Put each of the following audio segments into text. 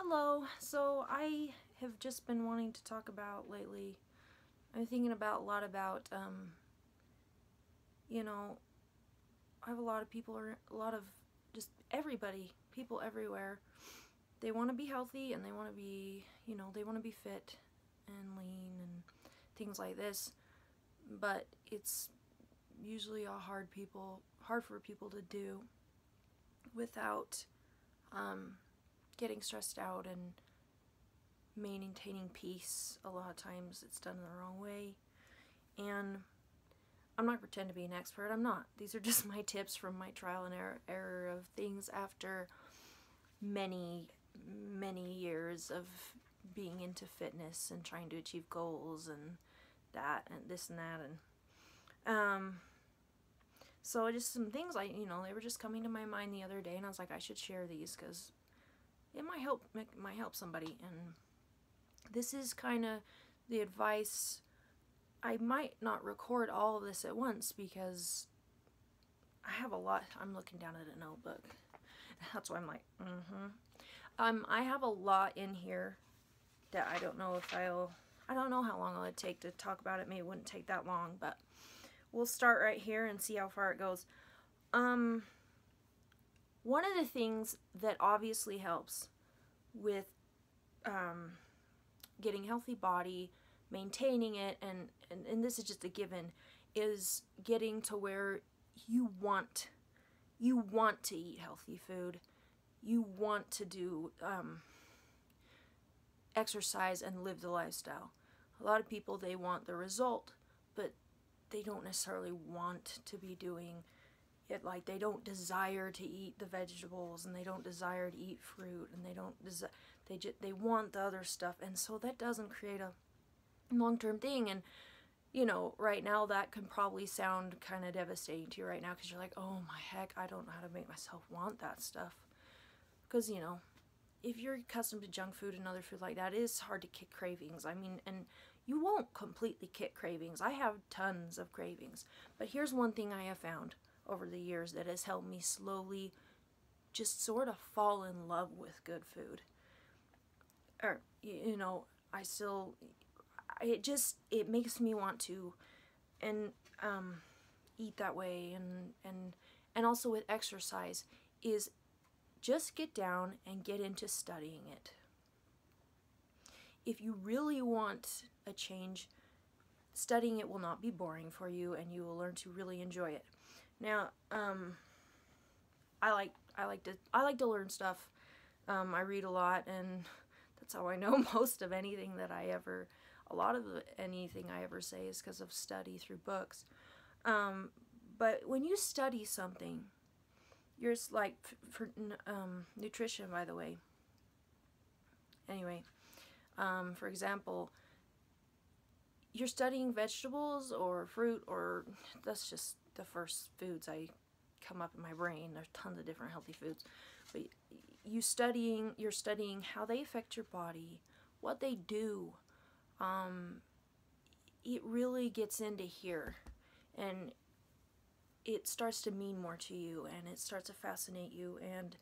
Hello. So I have just been wanting to talk about lately. I'm thinking about a lot about, you know, I have a lot of people, or a lot of just everybody, people everywhere. They want to be healthy and they want to be, they want to be fit and lean and things like this. But it's usually hard for people to do without getting stressed out and maintaining peace. A lot of times it's done the wrong way, and I'm not pretend to be an expert. I'm not. These are just my tips from my trial and error of things after many years of being into fitness and trying to achieve goals and that and this and that. And so just some things they were just coming to my mind the other day, and I was like, I should share these because it might help somebody. And this is kind of the advice. I might not record all of this at once because I have a lot. I'm looking down at a notebook. That's why I'm like, I have a lot in here that I don't know I don't know how long it'll take to talk about it. Maybe it wouldn't take that long, but we'll start right here and see how far it goes. One of the things that obviously helps with getting a healthy body, maintaining it, and this is just a given, is getting to where you want to eat healthy food. You want to do exercise and live the lifestyle. A lot of people, they want the result, but they don't necessarily want to be doing it. Like, they don't desire to eat the vegetables, and they don't desire to eat fruit, and they want the other stuff, and so that doesn't create a long-term thing. And right now that can probably sound kind of devastating to you right now because you're like, oh my heck, I don't know how to make myself want that stuff. Because if you're accustomed to junk food and other food like that, it is hard to kick cravings. I mean, and you won't completely kick cravings. I have tons of cravings, but here's one thing I have found over the years that has helped me slowly just sort of fall in love with good food. Or it makes me want to and eat that way. And also with exercise is just get down and get into studying it. If you really want a change, studying it will not be boring for you, and you will learn to really enjoy it. Now, I like to learn stuff. I read a lot, and that's how I know most of anything a lot of anything I ever say is because of study through books. But when you study something, you're like, for nutrition, by the way. Anyway, for example, you're studying vegetables or fruit, or that's just the first foods I come up in my brain. There's tons of different healthy foods, but you're studying how they affect your body, what they do. It really gets into here, and it starts to mean more to you, and it starts to fascinate you, and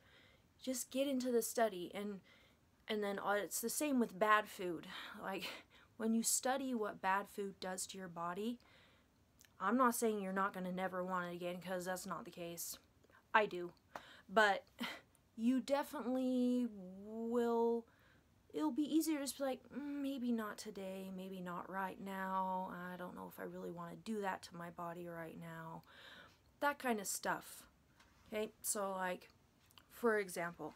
just get into the study. And then it's the same with bad food. Like, when you study what bad food does to your body, I'm not saying you're not going to never want it again, because that's not the case. I do. But you definitely will. It'll be easier to just be like, maybe not today, maybe not right now. I don't know if I really want to do that to my body right now. That kind of stuff. Okay, so like, for example,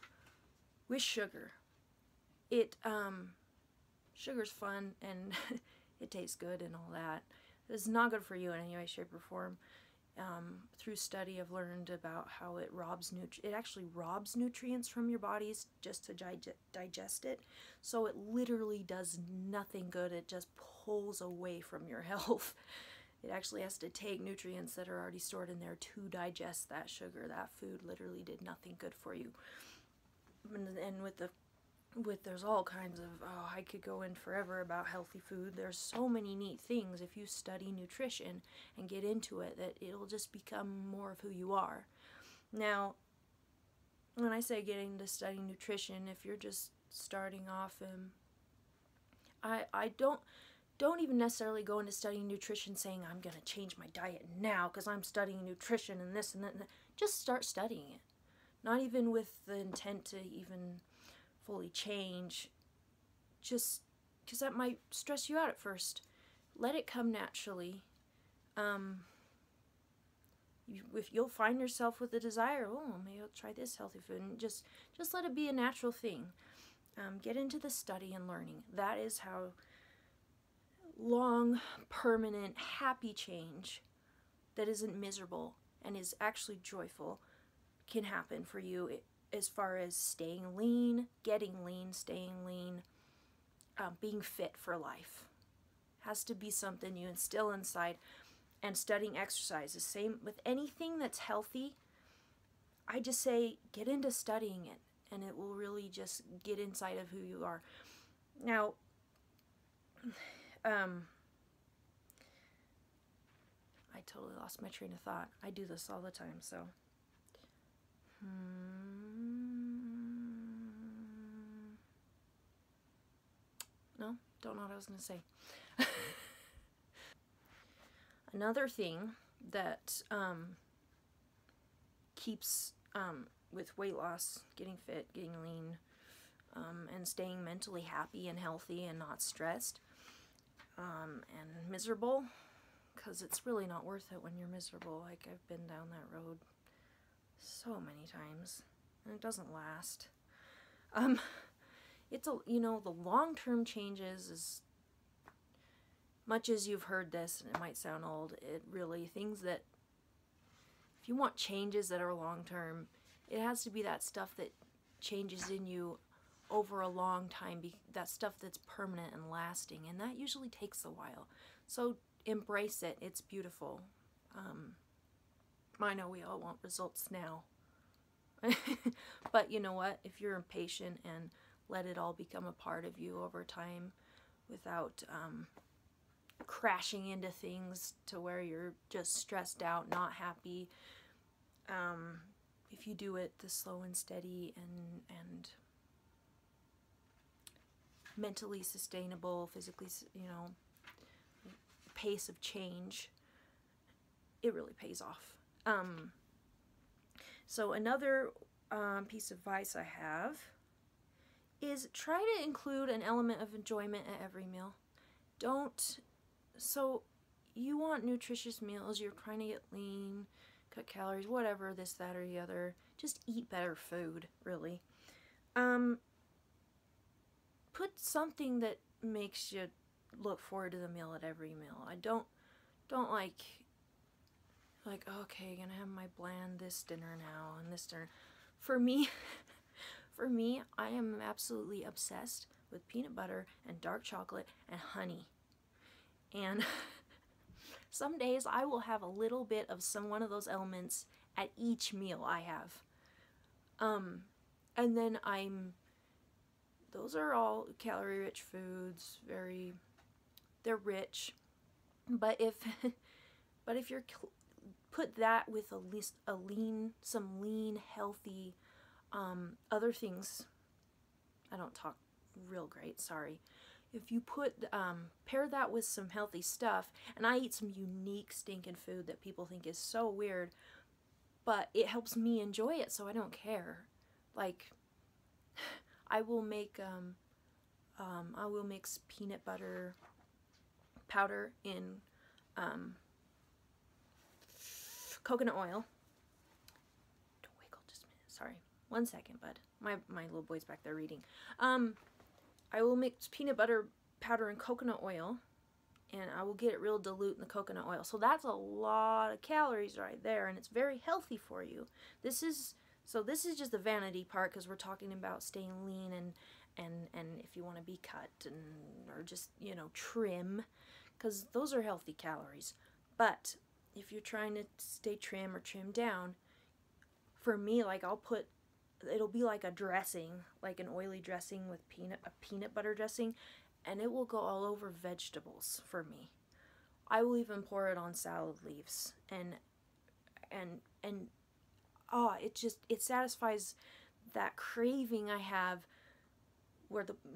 with sugar. Sugar's fun and it tastes good and all that. It's not good for you in any way, shape, or form. Through study, I've learned about how it actually robs nutrients from your bodies just to digest it. So it literally does nothing good. It just pulls away from your health. It actually has to take nutrients that are already stored in there to digest that sugar. That food literally did nothing good for you. And there's all kinds of, I could go in forever about healthy food. There's so many neat things if you study nutrition and get into it, that it'll just become more of who you are. Now, when I say getting to study nutrition, if you're just starting off, I don't even necessarily go into studying nutrition saying I'm going to change my diet now because I'm studying nutrition and this and that and that. Just start studying it. Not even with the intent to even fully change, just because that might stress you out at first. Let it come naturally. If you'll find yourself with a desire, oh, maybe I'll try this healthy food, and just let it be a natural thing. Get into the study and learning. That is how long, permanent, happy change that isn't miserable and is actually joyful can happen for you, as far as staying lean, getting lean, staying lean, being fit for life. Has to be something you instill inside. And studying exercise, the same with anything that's healthy. I just say get into studying it, and it will really just get inside of who you are. Now, I totally lost my train of thought. I do this all the time, so. No, don't know what I was going to say. Another thing that keeps, with weight loss, getting fit, getting lean, and staying mentally happy and healthy and not stressed and miserable, because it's really not worth it when you're miserable. Like, I've been down that road so many times, and it doesn't last. It's the long-term changes, as much as you've heard this, and it might sound old, it really, things that, if you want changes that are long-term, it has to be that stuff that changes in you over a long time, that stuff that's permanent and lasting, and that usually takes a while. So embrace it. It's beautiful. I know we all want results now. But you know what? If you're impatient and let it all become a part of you over time without crashing into things to where you're just stressed out, not happy, if you do it the slow and steady and mentally sustainable, physically, pace of change, it really pays off. So another piece of advice I have is try to include an element of enjoyment at every meal. So you want nutritious meals, you're trying to get lean, cut calories, whatever, this, that, or the other. Just eat better food, really. Put something that makes you look forward to the meal at every meal. I don't like, okay, gonna have my bland this dinner now and this dinner. For me, I am absolutely obsessed with peanut butter and dark chocolate and honey. And some days I will have a little bit of one of those elements at each meal I have. And then those are all calorie-rich foods, they're rich. But if you're put that with some lean, healthy, other things, I don't talk real great, sorry. If you pair that with some healthy stuff, and I eat some unique stinking food that people think is so weird, but it helps me enjoy it, so I don't care. Like, I will mix peanut butter powder in coconut oil. Don't wiggle just a minute. Sorry. 1 second, bud. My little boy's back there reading. I will mix peanut butter powder and coconut oil, and I will get it real dilute in the coconut oil. So that's a lot of calories right there, and it's very healthy for you. This is just the vanity part, because we're talking about staying lean and if you want to be cut or just, trim, because those are healthy calories. But if you're trying to stay trim or trim down, for me, it'll be like a dressing, like an oily dressing with a peanut butter dressing, and it will go all over vegetables for me. I will even pour it on salad leaves, and it satisfies that craving I have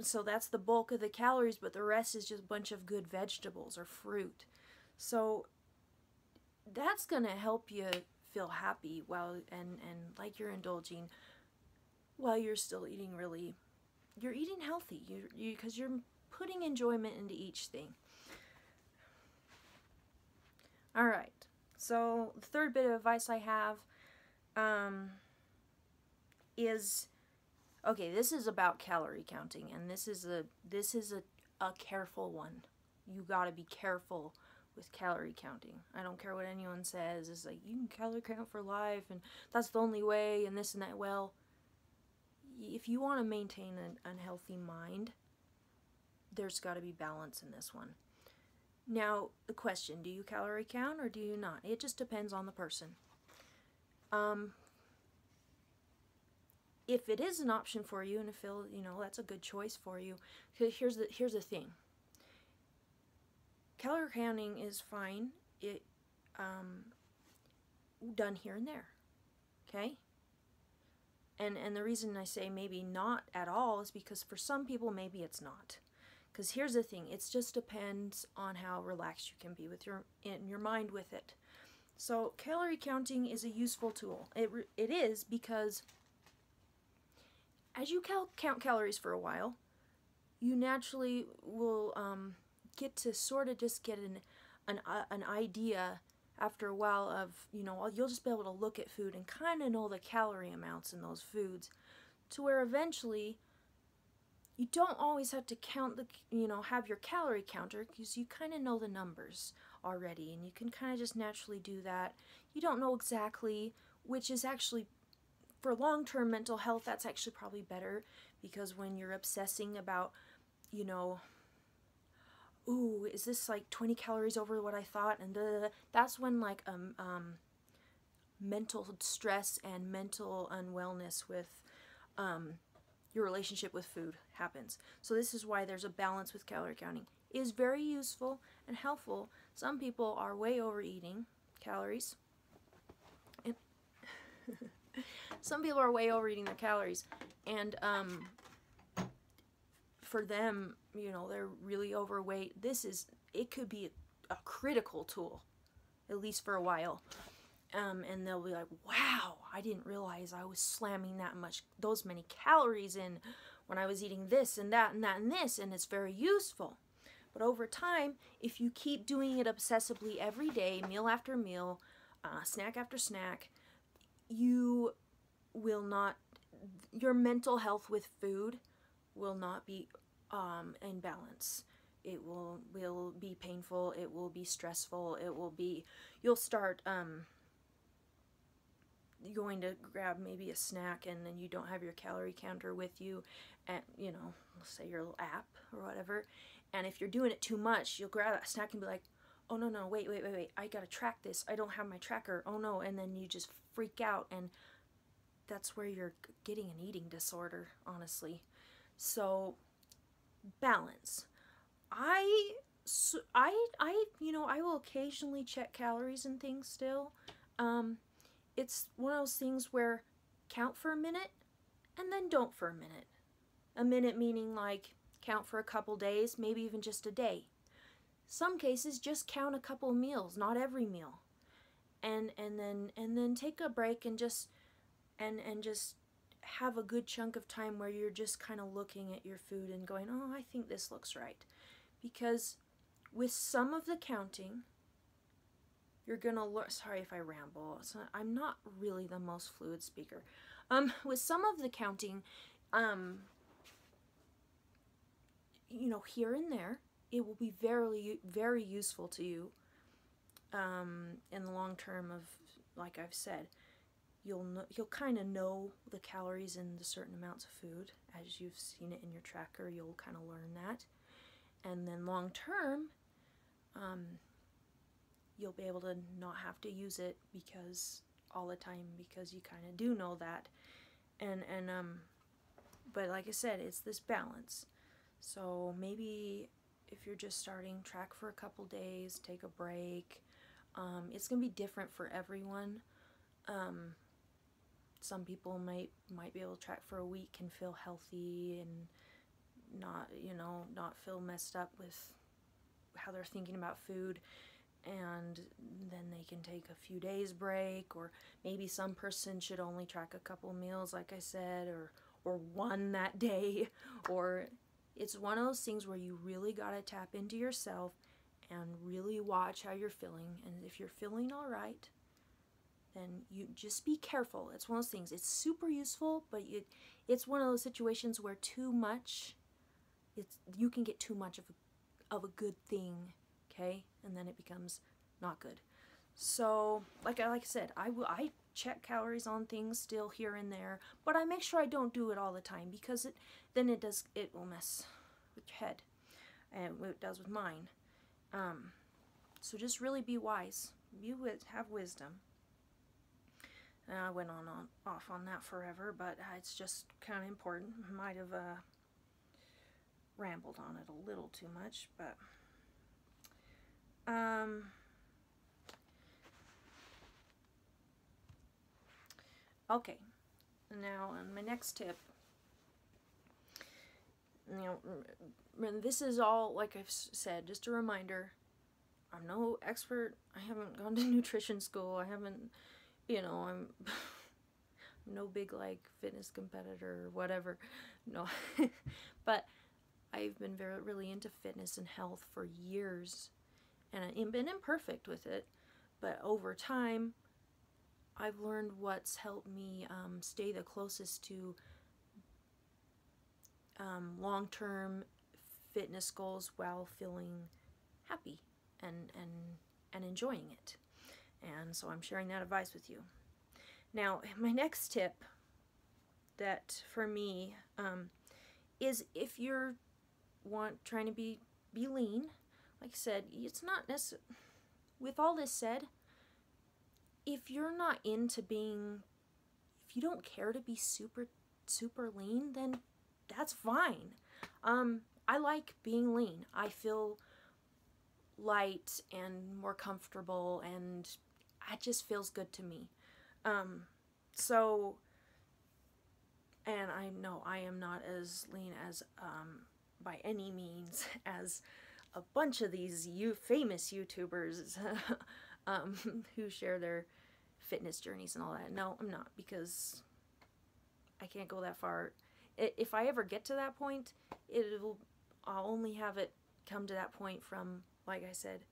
so that's the bulk of the calories, but the rest is just a bunch of good vegetables or fruit. So that's gonna help you feel happy while and like you're indulging while you're still eating you're eating healthy. Because you're putting enjoyment into each thing. All right. So the third bit of advice I have is, okay, this is about calorie counting, and this is a careful one. You gotta be careful with calorie counting. I don't care what anyone says. It's like, you can calorie count for life, and that's the only way, and this and that. Well, if you want to maintain an unhealthy mind, there's got to be balance in this one. Now, the question, do you calorie count or do you not? It just depends on the person. If it is an option for you, and if that's a good choice for you, here's the thing. Calorie counting is fine. It done here and there. Okay? And the reason I say maybe not at all is because for some people maybe it's not. Because here's the thing, it just depends on how relaxed you can be with in your mind with it. So calorie counting is a useful tool. It is, because as you count calories for a while, you naturally will get to sort of just get an idea after a while of, you'll just be able to look at food and kind of know the calorie amounts in those foods, to where eventually you don't always have to have your calorie counter, because you kind of know the numbers already, and you can kind of just naturally do that. You don't know exactly, which is actually, for long-term mental health, that's actually probably better, because when you're obsessing about, ooh, is this like 20 calories over what I thought? And that's when like mental stress and mental unwellness with your relationship with food happens. So this is why there's a balance with calorie counting. It is very useful and helpful. Some people are way overeating calories. And some people are way overeating their calories. And for them, they're really overweight. It could be a critical tool, at least for a while. And they'll be like, wow, I didn't realize I was slamming those many calories in when I was eating this and that and that and this, and it's very useful. But over time, if you keep doing it obsessively every day, meal after meal, snack after snack, you will not, your mental health with food will not be in balance. It will be painful, it will be stressful, you'll start going to grab maybe a snack, and then you don't have your calorie counter with you, and let's say your little app or whatever, and if you're doing it too much, you'll grab that snack and be like, oh no, wait, I gotta track this, I don't have my tracker, oh no, and then you just freak out, and that's where you're getting an eating disorder, honestly. So balance. I will occasionally check calories and things still. It's one of those things where count for a minute and then don't for a minute. A minute meaning like count for a couple days, maybe even just a day. Some cases just count a couple meals, not every meal. And then take a break and just have a good chunk of time where you're just kind of looking at your food and going, oh, I think this looks right. Because with some of the counting, you're gonna learn, sorry if I ramble, I'm not really the most fluid speaker. With some of the counting, here and there, it will be very, very useful to you in the long term of, like I've said, you'll kind of know the calories in the certain amounts of food. As you've seen it in your tracker, you'll kind of learn that. And then long term, you'll be able to not have to use it all the time, because you kind of do know that. But like I said, it's this balance. So maybe if you're just starting, track for a couple days, take a break. It's gonna be different for everyone. Some people might be able to track for a week and feel healthy, and not feel messed up with how they're thinking about food, and then they can take a few days break, or maybe some person should only track a couple meals, like I said, or one that day, or it's one of those things where you really got to tap into yourself and really watch how you're feeling. And if you're feeling all right, then you just be careful. It's one of those things. It's super useful, but it's one of those situations where too much, you can get too much of a good thing, okay? And then it becomes not good. So, like I said, I check calories on things still here and there, but I make sure I don't do it all the time, because it will mess with your head, and it does with mine. So just really be wise. Have wisdom. I went off on that forever, but it's just kind of important. Might have rambled on it a little too much, but okay. Now, my next tip. This is all, like I've said, just a reminder. I'm no expert. I haven't gone to nutrition school. I haven't, I'm no big, like, fitness competitor or whatever. No. But I've been really into fitness and health for years, and I've been imperfect with it. But over time, I've learned what's helped me stay the closest to long-term fitness goals while feeling happy and enjoying it. And so I'm sharing that advice with you. Now, my next tip that for me is, if you're trying to be lean, like I said, it's not necessary. With all this said, if you're not into if you don't care to be super lean, then that's fine. I like being lean. I feel light and more comfortable, and it just feels good to me. And I know I am not as lean as, by any means, as a bunch of these famous YouTubers who share their fitness journeys and all that. No, I'm not, because I can't go that far. If I ever get to that point, I'll only have it come to that point from, like I said,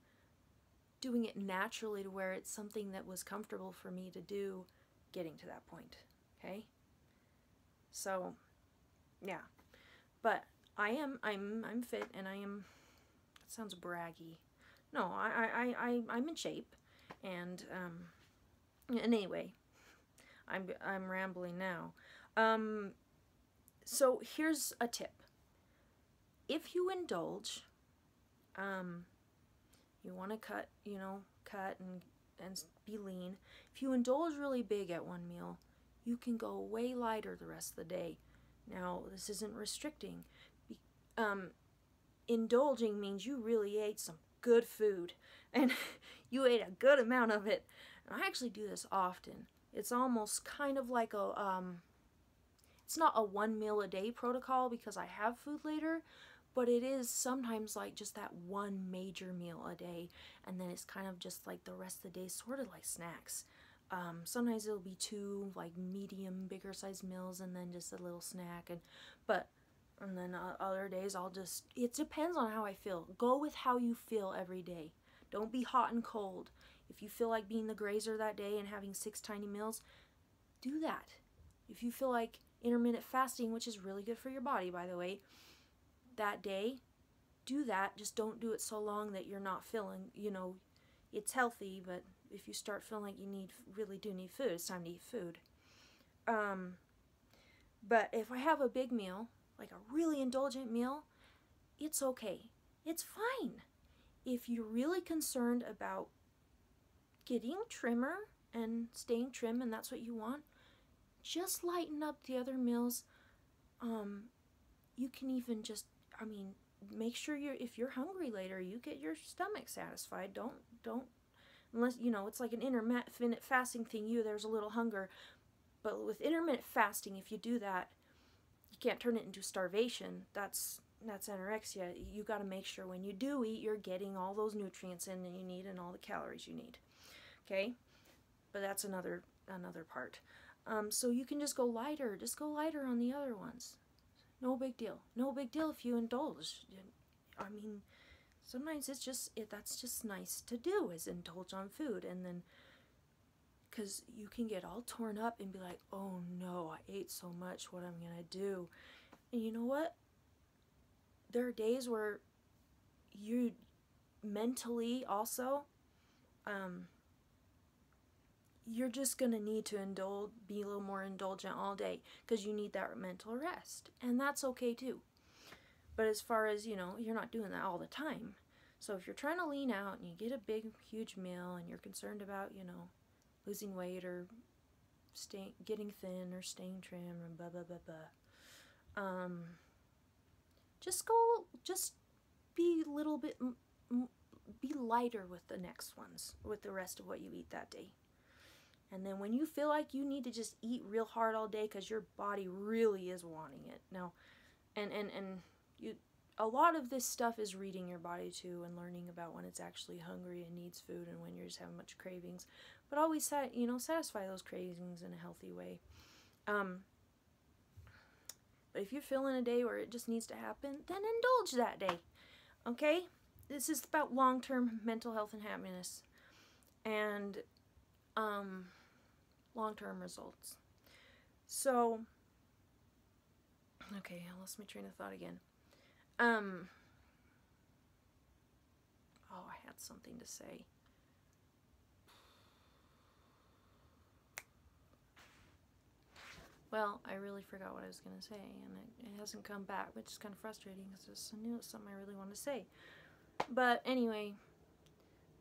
doing it naturally, to where it's something that was comfortable for me to do, getting to that point. Okay? So, yeah. But I'm fit, and I am, that sounds braggy. No, I'm in shape, and anyway, I'm rambling now. So here's a tip. If you indulge, you want to cut and be lean. If you indulge really big at one meal, you can go way lighter the rest of the day. Now, this isn't restricting. Indulging means you really ate some good food, and you ate a good amount of it. And I actually do this often. It's almost kind of like it's not a 1 meal a day protocol, because I have food later, but it is sometimes like just that one major meal a day, and then it's kind of just like the rest of the day, sort of like snacks. Sometimes it'll be 2 like medium, bigger size meals, and then just a little snack, and then other days it depends on how I feel. Go with how you feel every day. Don't be hot and cold. If you feel like being the grazer that day and having 6 tiny meals, do that. If you feel like intermittent fasting, which is really good for your body, by the way, that day, do that. Just don't do it so long that you're not feeling, it's healthy, but if you start feeling like you really do need food, it's time to eat food. But if I have a big meal, like a really indulgent meal, it's okay. It's fine. If you're really concerned about getting trimmer and staying trim, and that's what you want, just lighten up the other meals. You can even just, make sure if you're hungry later, you get your stomach satisfied. Don't, unless, it's like an intermittent fasting thing, there's a little hunger. But with intermittent fasting, if you do that, you can't turn it into starvation. That's that's anorexia. You got to make sure when you do eat, you're getting all those nutrients in that you need and all the calories you need. Okay? But that's another part. So you can just go lighter. Just go lighter on the other ones. No big deal. No big deal if you indulge. I mean, sometimes it's just, that's just nice to do, is indulge on food. And then, because you can get all torn up and be like, oh no, I ate so much, what am I going to do? And you know what? There are days where you mentally also, you're just going to need to be a little more indulgent all day because you need that mental rest. And that's okay too. But as far as, you know, you're not doing that all the time. So if you're trying to lean out and you get a big, huge meal and you're concerned about, you know, losing weight or getting thin or staying trim or blah, blah, blah, blah, just be a little bit, be lighter with the next ones, with the rest of what you eat that day. And then when you feel like you need to just eat real hard all day because your body really is wanting it. Now, and you, a lot of this stuff is reading your body too and learning about when it's actually hungry and needs food and when you're just having much cravings. But always, satisfy those cravings in a healthy way. But if you're feeling a day where it just needs to happen, then indulge that day. Okay? This is about long-term mental health and happiness. And long-term results. So, okay, I lost my train of thought again. Oh, I had something to say. Well, I really forgot what I was going to say, and it hasn't come back, which is kind of frustrating because I knew it was something I really wanted to say. But anyway,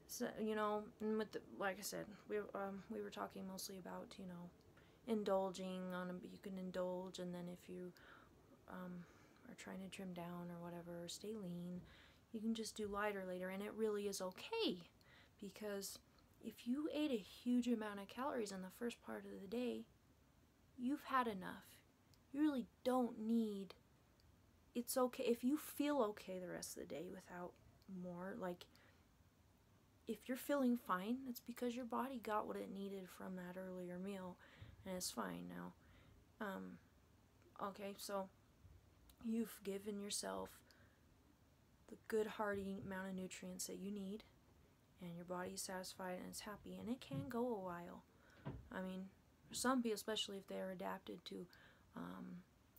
so, you know, and with like I said, we were talking mostly about, you know, indulging on you can indulge, and then if you are trying to trim down or whatever, or stay lean, you can just do lighter later, and it really is okay, because if you ate a huge amount of calories in the first part of the day, you've had enough. You really don't need, it's okay if you feel okay the rest of the day without more. Like, if you're feeling fine, it's because your body got what it needed from that earlier meal, and it's fine now. Okay, so you've given yourself the good hearty amount of nutrients that you need, and your body is satisfied and it's happy, and it can go a while. I mean, for some people, especially if they're adapted to,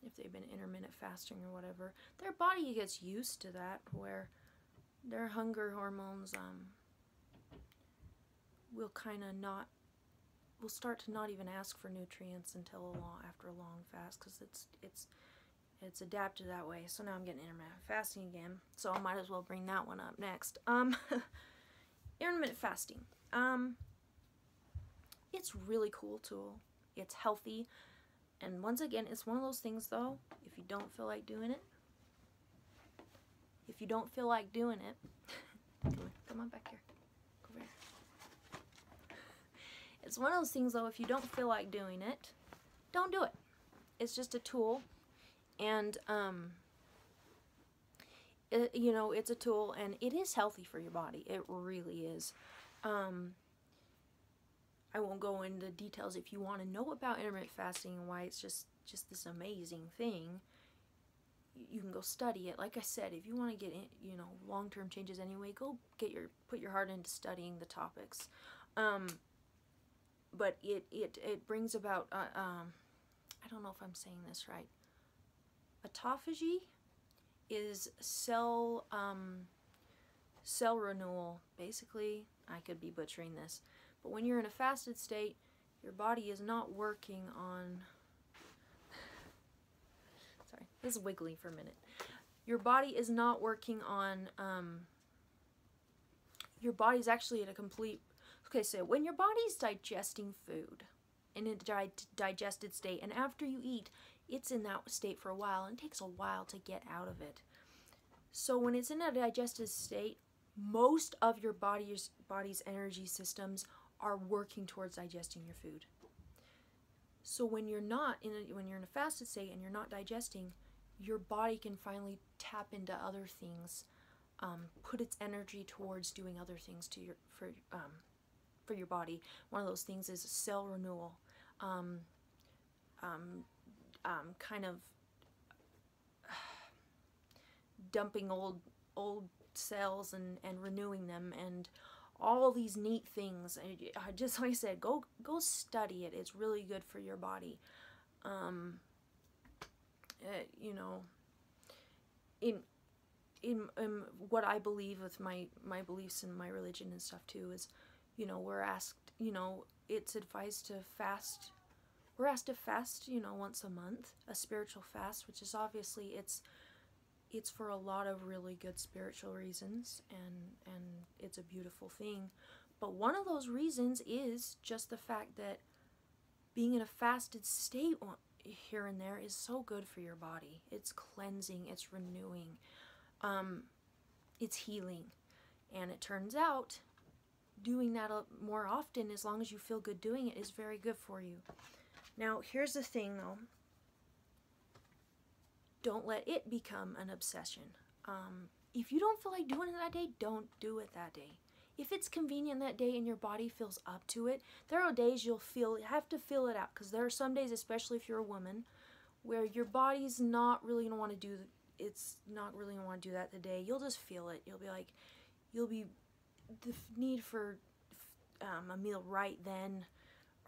if they've been intermittent fasting or whatever, their body gets used to that, where their hunger hormones will kind of will start to not even ask for nutrients until after a long fast, because it's adapted that way. So now I'm getting intermittent fasting again, so I might as well bring that one up next. Intermittent fasting. It's a really cool tool. It's healthy, and once again, it's one of those things though, if you don't feel like doing it, come on back here, go over here. It's one of those things though, if you don't feel like doing it, don't do it. It's just a tool, and you know, it's a tool, and it is healthy for your body. It really is. I won't go into details. If you want to know about intermittent fasting and why it's just this amazing thing, you can go study it. Like I said, if you want to get in, you know, long-term changes anyway, go put your heart into studying the topics. But it brings about I don't know if I'm saying this right. Autophagy is cell renewal. Basically, I could be butchering this, but when you're in a fasted state, your body is not working on, sorry, this is wiggly for a minute. Your body is not working on, your body's actually at a complete, okay, so when your body's digesting food in a digested state, and after you eat, it's in that state for a while, and it takes a while to get out of it. So when it's in a digested state, most of your body's energy systems are working towards digesting your food. So when you're not when you're in a fasted state and you're not digesting, your body can finally tap into other things, put its energy towards doing other things to your for your body. One of those things is cell renewal, kind of dumping old cells and renewing them, and all these neat things. I just, like I said, go study it. It's really good for your body. You know, in what I believe with my beliefs and my religion and stuff too is, you know, we're asked, you know, it's advised to fast. We're asked to fast, you know, once a month, a spiritual fast, which is obviously it's for a lot of really good spiritual reasons, and it's a beautiful thing. But one of those reasons is just the fact that being in a fasted state here and there is so good for your body. It's cleansing, it's renewing, it's healing. And it turns out doing that more often, as long as you feel good doing it, is very good for you. Now, here's the thing though. Don't let it become an obsession. If you don't feel like doing it that day, don't do it that day. If it's convenient that day and your body feels up to it, there are days you have to feel it out, because there are some days, especially if you're a woman, where your body's not really going to want to do that today. You'll just feel it. You'll be the need for a meal right then,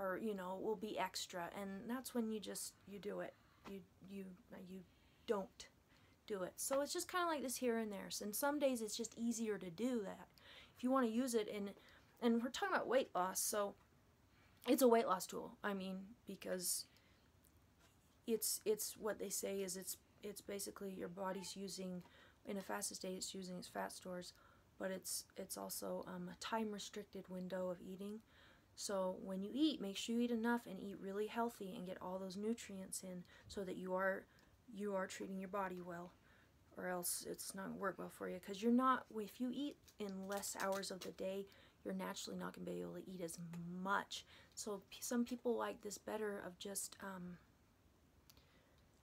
or, you know, will be extra, and that's when you do it. You don't do it. So it's just kind of like this here and there. So in some days it's just easier to do that if you want to use it. And we're talking about weight loss, so it's a weight loss tool. I mean, because it's what they say is it's basically your body's using, in a fasted state, it's using its fat stores, but it's also a time restricted window of eating. So when you eat, make sure you eat enough and eat really healthy and get all those nutrients in, so that you are treating your body well, or else it's not going to work well for you. Because if you eat in less hours of the day, you're naturally not going to be able to eat as much. So some people like this better, of just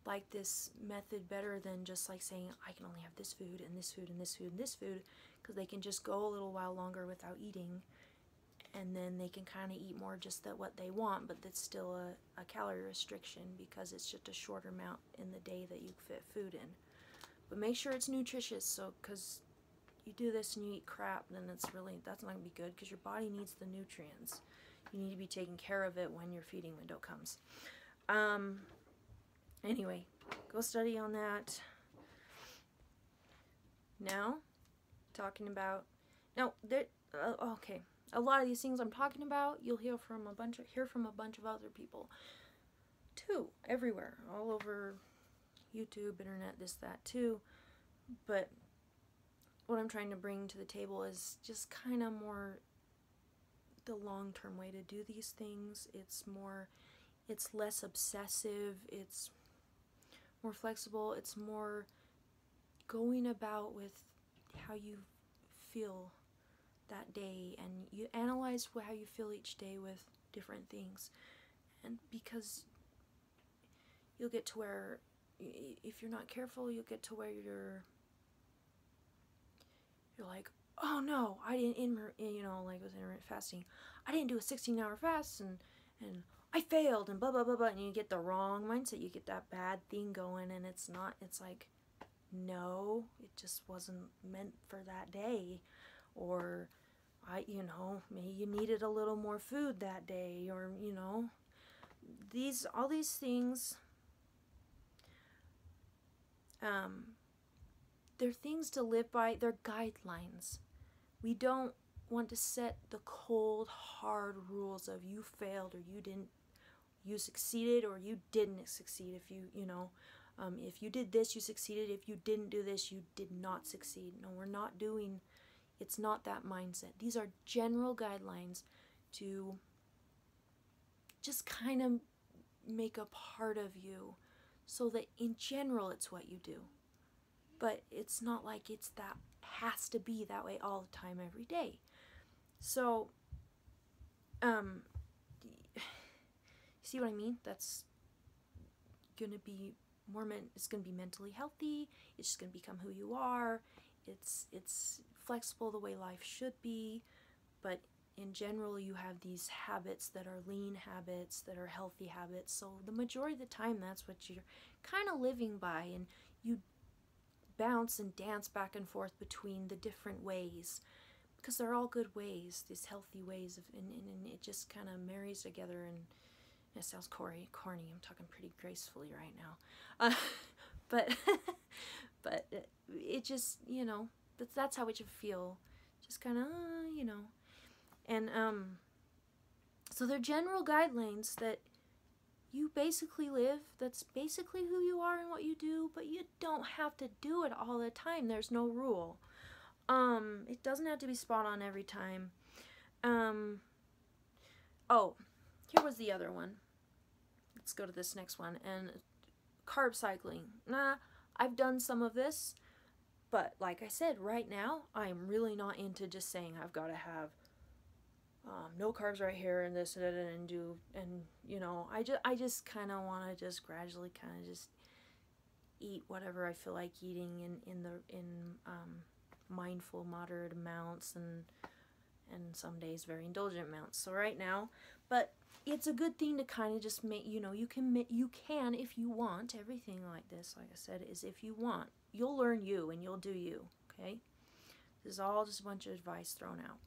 like this method better than just like saying, I can only have this food and this food and this food and this food, because they can just go a little while longer without eating, and then they can kind of eat more just what they want, but that's still a calorie restriction, because it's just a shorter amount in the day that you fit food in. But make sure it's nutritious, so, because you do this and you eat crap, then that's not going to be good, because your body needs the nutrients. You need to be taking care of it when your feeding window comes. Anyway, go study on that. Now, talking about, okay. A lot of these things I'm talking about, you'll hear from a bunch of other people too, everywhere, all over YouTube, internet, this, that too. But what I'm trying to bring to the table is just kind of more the long-term way to do these things. It's less obsessive, it's more flexible, it's more going about with how you feel that day, and you analyze how you feel each day with different things. And because you'll get to where, if you're not careful, you'll get to where you're like, oh no, I didn't, you know, like with intermittent fasting, I didn't do a 16-hour fast, and I failed, and blah blah blah blah, and you get the wrong mindset, you get that bad thing going, and it's like, no, it just wasn't meant for that day. Or maybe you needed a little more food that day, or, you know, all these things, they're things to live by, they're guidelines. We don't want to set the cold, hard rules of you failed, or you succeeded, or you didn't succeed. If you did this, you succeeded. If you didn't do this, you did not succeed. No, it's not that mindset. These are general guidelines to just kind of make a part of you, so that in general it's what you do. But it's not like has to be that way all the time, every day. So, see what I mean? That's gonna be it's going to be mentally healthy. It's just going to become who you are. It's flexible the way life should be, but in general you have these habits that are lean habits, that are healthy habits. So the majority of the time that's what you're kind of living by, and you bounce and dance back and forth between the different ways, because they're all good ways, these healthy ways of, and it just kind of marries together. And it sounds corny. I'm talking pretty gracefully right now, but but it just, you know, that's how it should feel, just kind of, you know. And so they're general guidelines that you basically live. That's basically who you are and what you do, but you don't have to do it all the time. There's no rule. It doesn't have to be spot on every time. Oh, here was the other one. Let's go to this next one. And carb cycling. I've done some of this, but like I said, right now I'm really not into just saying I've got to have no carbs right here and this and do, and you know, I just kind of want to just gradually kind of just eat whatever I feel like eating in mindful, moderate amounts, and some days very indulgent amounts. So right now, but it's a good thing to kind of just make, you know, you can if you want. Everything like this, like I said, is if you want. You'll learn you and you'll do you, okay? This is all just a bunch of advice thrown out.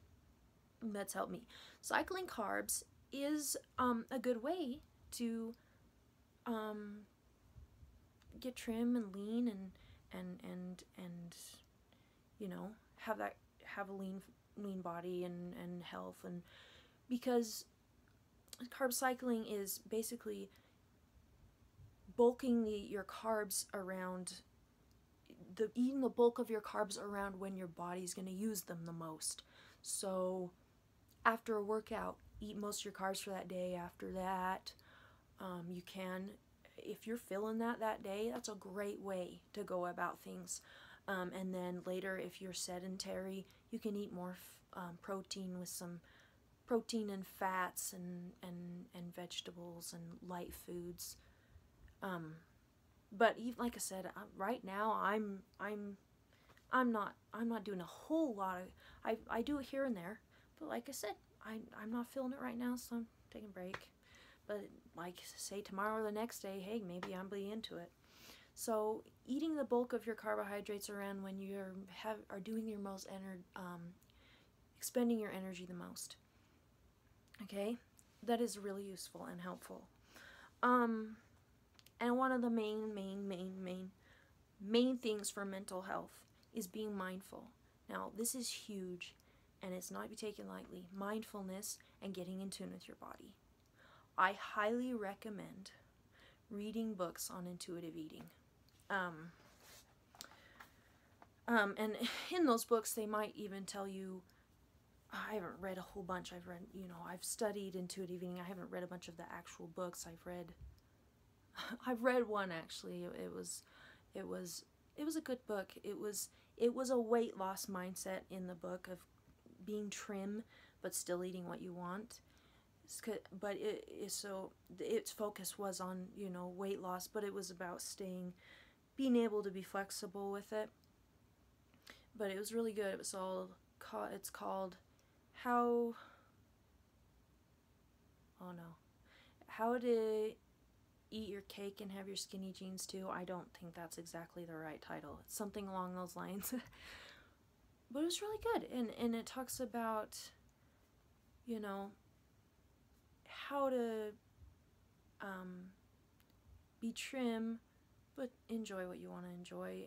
That's helped me. Cycling carbs is a good way to get trim and lean and you know, have a lean body and health, and because carb cycling is basically bulking your carbs around, eating the bulk of your carbs around when your body's going to use them the most. So after a workout, eat most of your carbs for that day. After that, you can, if you're feeling that day, that's a great way to go about things. And then later, if you're sedentary, you can eat more protein, with some protein and fats and vegetables and light foods. But even, like I said, right now I'm not doing a whole lot of, I do it here and there, but like I said, I'm not feeling it right now, so I'm taking a break. But like, say tomorrow or the next day, hey, maybe I'll be into it. So eating the bulk of your carbohydrates around when you are doing your most expending your energy the most. Okay, that is really useful and helpful. And one of the main things for mental health is being mindful. Now, this is huge, and it's not to be taken lightly. Mindfulness and getting in tune with your body. I highly recommend reading books on intuitive eating. And in those books, they might even tell you, I haven't read a whole bunch. I've studied intuitive eating. I haven't read a bunch of the actual books. I've read one, actually. It was a good book. It was a weight loss mindset in the book of being trim but still eating what you want. But its focus was on, weight loss, but it was about being able to be flexible with it. But it was really good. It's called How to Eat Your Cake and Have Your Skinny Jeans Too. I don't think that's exactly the right title. It's something along those lines. But it was really good. And it talks about, how to be trim but enjoy what you want to enjoy,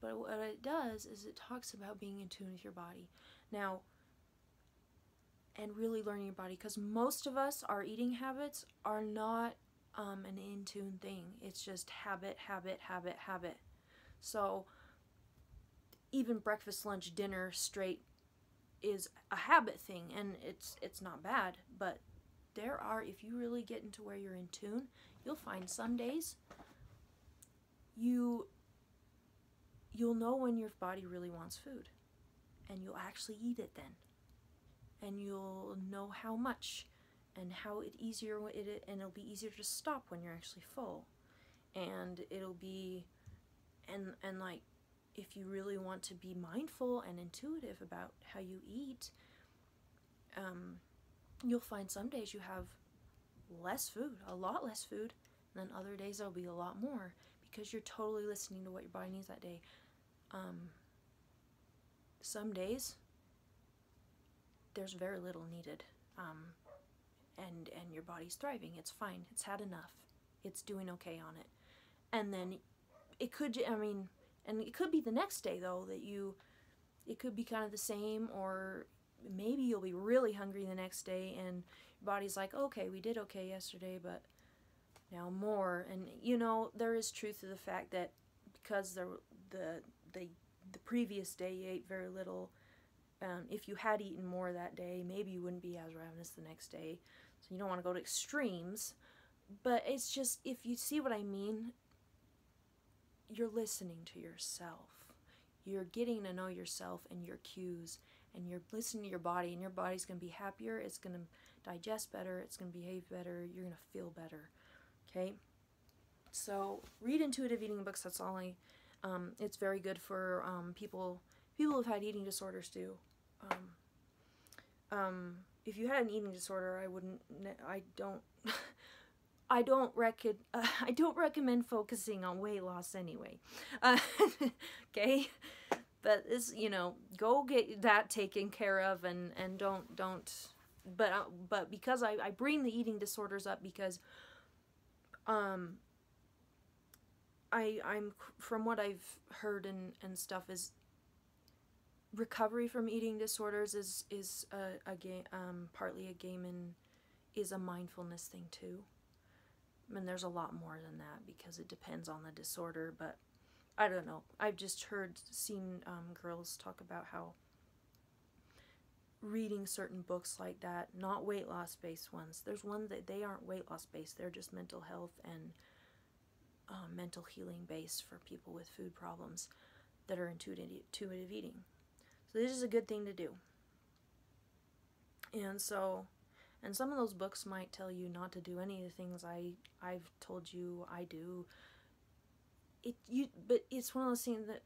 but what it does is it talks about being in tune with your body. Now, and really learning your body, because most of us, our eating habits are not an in-tune thing. It's just habit. So even breakfast, lunch, dinner straight is a habit thing, and it's not bad, but if you really get into where you're in tune, you'll find some days you'll know when your body really wants food, and you'll actually eat it then, and you'll know how much and how and it'll be easier to stop when you're actually full. and it'll be, and like, if you really want to be mindful and intuitive about how you eat, you'll find some days you have less food, a lot less food, and then other days there'll be a lot more, because you're totally listening to what your body needs that day. Some days there's very little needed, and your body's thriving, it's fine, it's had enough, it's doing okay on it. And then it could, and it could be the next day though that it could be kind of the same, or maybe you'll be really hungry the next day and your body's like, okay, we did okay yesterday, but now more. And there is truth to the fact that because the previous day you ate very little, if you had eaten more that day, maybe you wouldn't be as ravenous the next day. So you don't want to go to extremes, but it's just, if you see what I mean, you're listening to yourself. You're getting to know yourself and your cues, and you're listening to your body, and your body's going to be happier, it's going to digest better, it's going to behave better, you're going to feel better. Okay? So read intuitive eating books. That's all it's very good for people who've had eating disorders too. If you had an eating disorder, I don't recommend focusing on weight loss anyway. Okay, but this, go get that taken care of, and don't. But because I bring the eating disorders up because I'm from what I've heard and stuff, is recovery from eating disorders is a game, partly a game, and is a mindfulness thing too. I mean, there's a lot more than that because it depends on the disorder, but I don't know. I've just seen girls talk about how reading certain books like that, not weight loss based ones. There's one that they aren't weight loss based. They're just mental health and mental healing based for people with food problems that are intuitive eating. So this is a good thing to do. And some of those books might tell you not to do any of the things I've told you I do. But it's one of those things that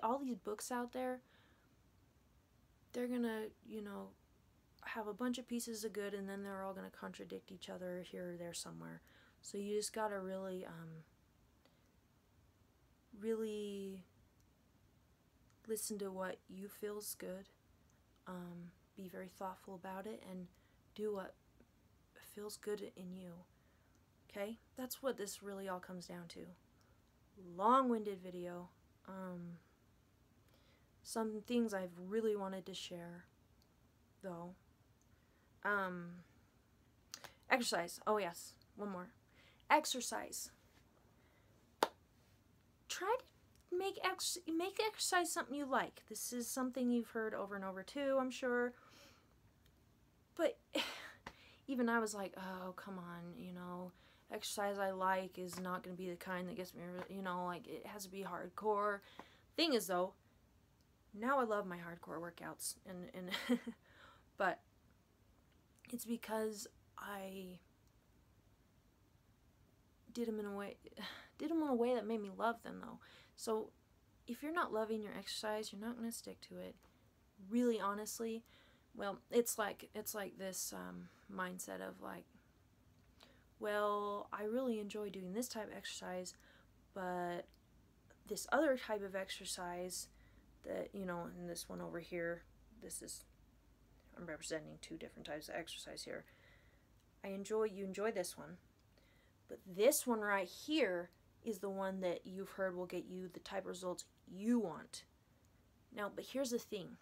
all these books out there, they're gonna, have a bunch of pieces of good, and then they're all gonna contradict each other here or there somewhere. So you just gotta really, really listen to what you feels good. Be very thoughtful about it, and do what feels good in you. Okay? That's what this really all comes down to. Long-winded video. Some things I've really wanted to share, though. Exercise. Oh yes, one more. Exercise. Try to make exercise something you like. This is something you've heard over and over too, I'm sure. But even I was like, oh, come on, exercise I like is not going to be the kind that gets me, like, it has to be hardcore. Thing is, though, now I love my hardcore workouts, and but it's because I did them in a way that made me love them, though. So if you're not loving your exercise, you're not going to stick to it. Really, honestly, well, it's like this mindset of like, well, I really enjoy doing this type of exercise, but this other type of exercise that, in this one over here, I'm representing two different types of exercise here. You enjoy this one, but this one right here is the one that you've heard will get you the type of results you want. Now, but here's the thing.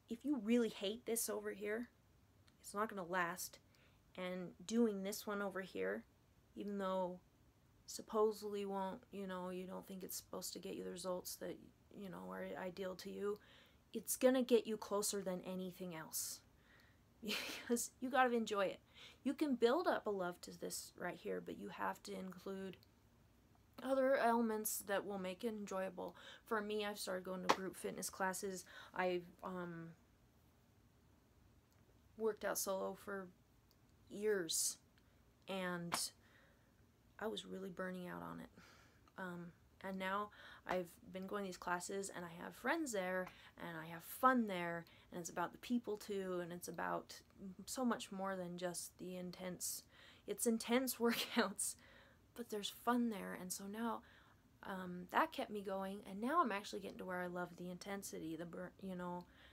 If you really hate this over here, it's not going to last. And doing this one over here, even though supposedly won't, you don't think it's supposed to get you the results that, are ideal to you, it's going to get you closer than anything else. Because you got to enjoy it. You can build up a love to this right here, but you have to include other elements that will make it enjoyable. For me, I've started going to group fitness classes. I've worked out solo for years, and I was really burning out on it. And now I've been going to these classes and I have friends there and I have fun there, and it's about the people too, and it's about so much more than just the intense workouts, but there's fun there. And so now that kept me going, and now I'm actually getting to where I love the intensity,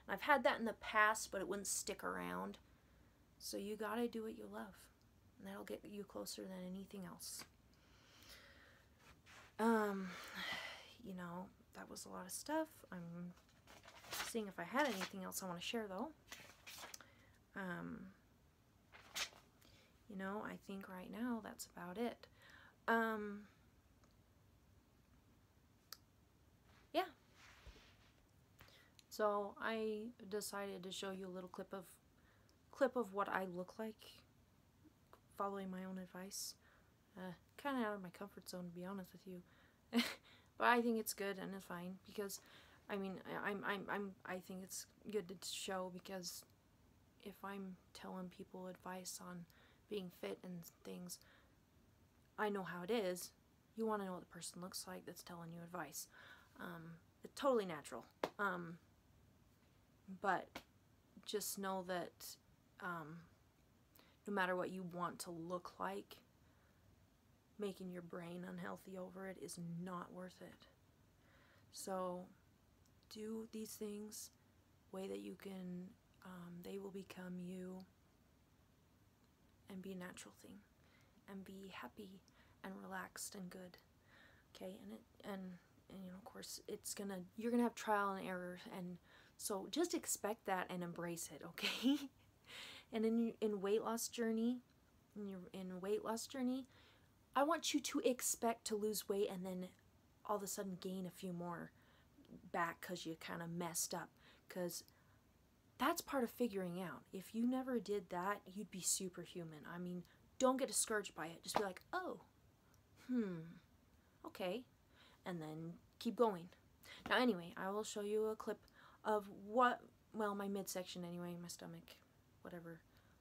I've had that in the past, but it wouldn't stick around. So you gotta do what you love, and that'll get you closer than anything else. That was a lot of stuff. I'm seeing if I had anything else I want to share, though. I think right now that's about it. Yeah. So I decided to show you a little clip of what I look like following my own advice. Kind of out of my comfort zone, to be honest with you. But I think it's good and it's fine, because I think it's good to show, because if I'm telling people advice on being fit and things, I know how it is. You want to know what the person looks like that's telling you advice. It's totally natural. But just know that no matter what you want to look like, making your brain unhealthy over it is not worth it. So do these things, way that you can, they will become you, and be a natural thing, and be happy and relaxed and good. Okay, and of course you're gonna have trial and error, and so just expect that and embrace it, okay? And in weight loss journey, I want you to expect to lose weight and then all of a sudden gain a few more back because you kind of messed up, because that's part of figuring out. If you never did that, you'd be superhuman. I mean, don't get discouraged by it. Just be like, oh, okay, and then keep going. Now anyway, I will show you a clip of my midsection anyway, my stomach, whatever,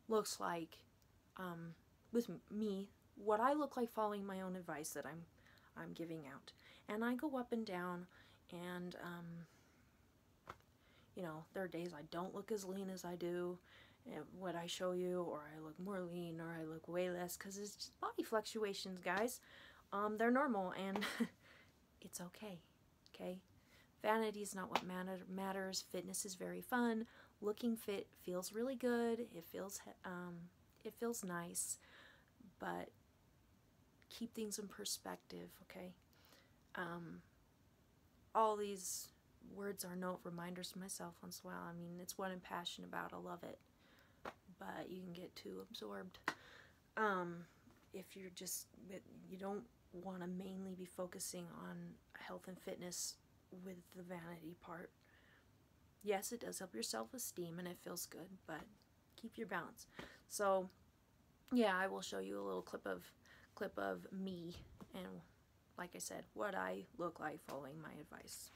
looks like with me, what I look like following my own advice that I'm giving out. And I go up and down, and there are days I don't look as lean as I do what I show you, or I look more lean, or I look way less, because it's just body fluctuations, guys. They're normal, and it's okay. Vanity is not what matters. Fitness is very fun. Looking fit feels really good. It feels nice, but keep things in perspective, okay? All these words are note reminders to myself once in a while. I mean, it's what I'm passionate about. I love it, but you can get too absorbed. If you don't want to mainly be focusing on health and fitness with the vanity part. Yes, it does help your self-esteem and it feels good, but keep your balance. So yeah, I will show you a little clip of me, and like I said, what I look like following my advice.